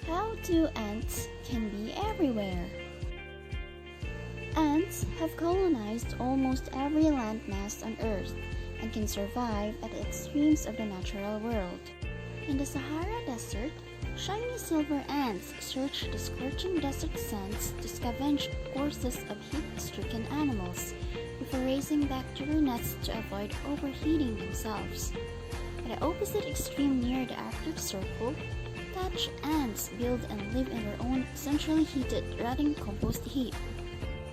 How do ants can be everywhere? Ants have colonized almost every landmass on Earth and can survive at the extremes of the natural world. In the Sahara Desert, shiny silver ants search the scorching desert sands to scavenge corpses of heat-stricken animals before racing back to their nests to avoid overheating themselves. At the opposite extreme near the Arctic Circle, thatch ants build and live in their own centrally heated, rotting compost heap.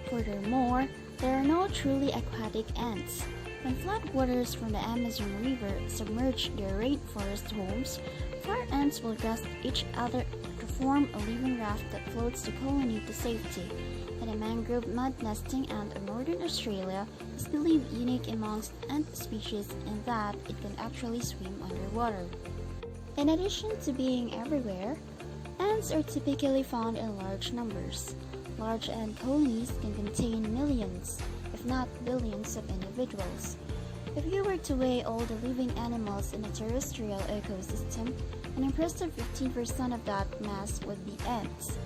Furthermore, there are no truly aquatic ants. When floodwaters from the Amazon River submerge their rainforest homes, fire ants will grasp each other to form a living raft that floats the colony to safety. And the mangrove mud nesting ant of northern Australia is believed unique amongst ant species in that it can actually swim underwater. In addition to being everywhere, ants are typically found in large numbers. Large ant colonies can contain millions, if not billions, of individuals. If you were to weigh all the living animals in a terrestrial ecosystem, an impressive 15% of that mass would be ants,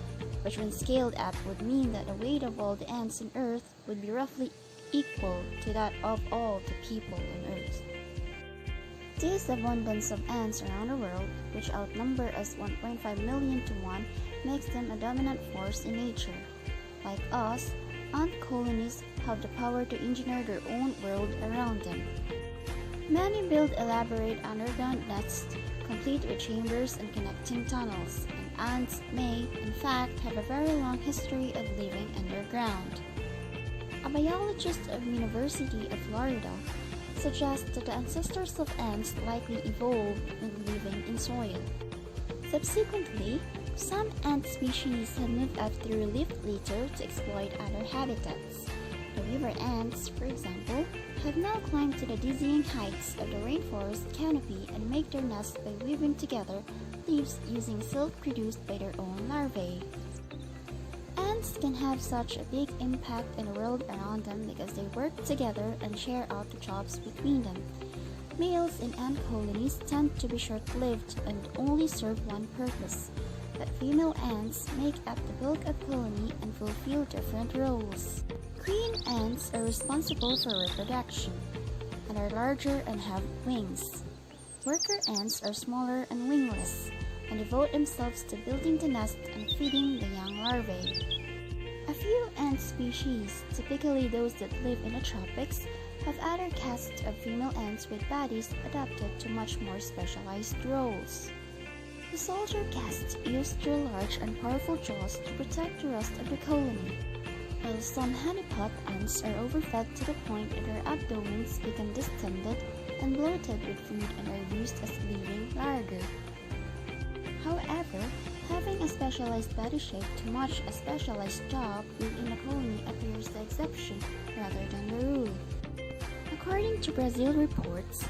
which when scaled up would mean that the weight of all the ants on Earth would be roughly equal to that of all the people on Earth. This abundance of ants around the world, which outnumber us 1.5 million to 1, makes them a dominant force in nature. Like us, ant colonies have the power to engineer their own world around them. Many build elaborate underground nests, complete with chambers and connecting tunnels, and ants may, in fact, have a very long history of living underground. A biologist of University of Florida suggests that the ancestors of ants likely evolved when living in soil. Subsequently, some ant species have moved up through lift litter to exploit other habitats. The river ants, for example, have now climbed to the dizzying heights of the rainforest canopy and make their nests by weaving together leaves using silk produced by their own larvae. Ants can have such a big impact in the world around them because they work together and share out the jobs between them. Males in ant colonies tend to be short-lived and only serve one purpose, but female ants make up the bulk of the colony and fulfill different roles. Queen ants are responsible for reproduction and are larger and have wings. Worker ants are smaller and wingless and devote themselves to building the nest and feeding the young larvae. A few ant species, typically those that live in the tropics, have other castes of female ants with bodies adapted to much more specialized roles. The soldier caste use their large and powerful jaws to protect the rest of the colony, while some honeypot ants are overfed to the point that their abdomens become distended and bloated with food and are used as living larder. However, having a specialized body shape to match a specialized job within a colony appears the exception rather than the rule. According to Brazil reports,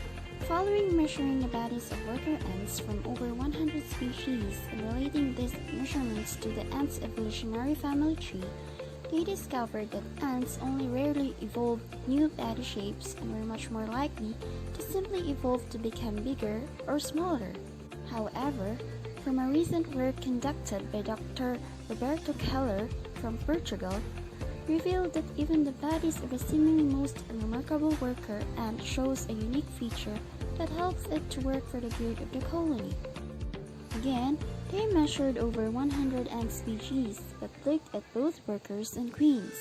following measuring the bodies of worker ants from over 100 species and relating these measurements to the ants' evolutionary family tree, they discovered that ants only rarely evolved new body shapes and were much more likely to simply evolve to become bigger or smaller. However, from a recent work conducted by Dr. Roberto Keller from Portugal, revealed that even the bodies of the seemingly most unremarkable worker ant shows a unique feature that helps it to work for the good of the colony. Again, they measured over 100 ant species but looked at both workers and queens.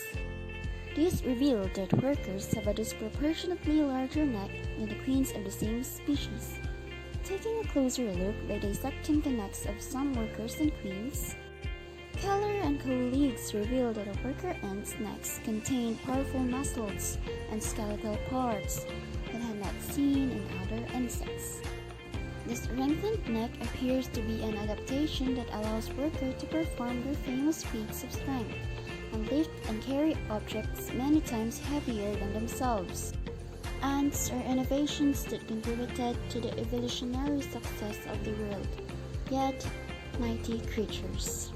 This revealed that workers have a disproportionately larger neck than the queens of the same species. Taking a closer look by dissecting the necks of some workers and queens, Keller and colleagues revealed that a worker ant's necks contained powerful muscles and skeletal parts that had not seen in other insects. The strengthened neck appears to be an adaptation that allows workers to perform their famous feats of strength and lift and carry objects many times heavier than themselves. Ants are innovations that contributed to the evolutionary success of the world, yet mighty creatures.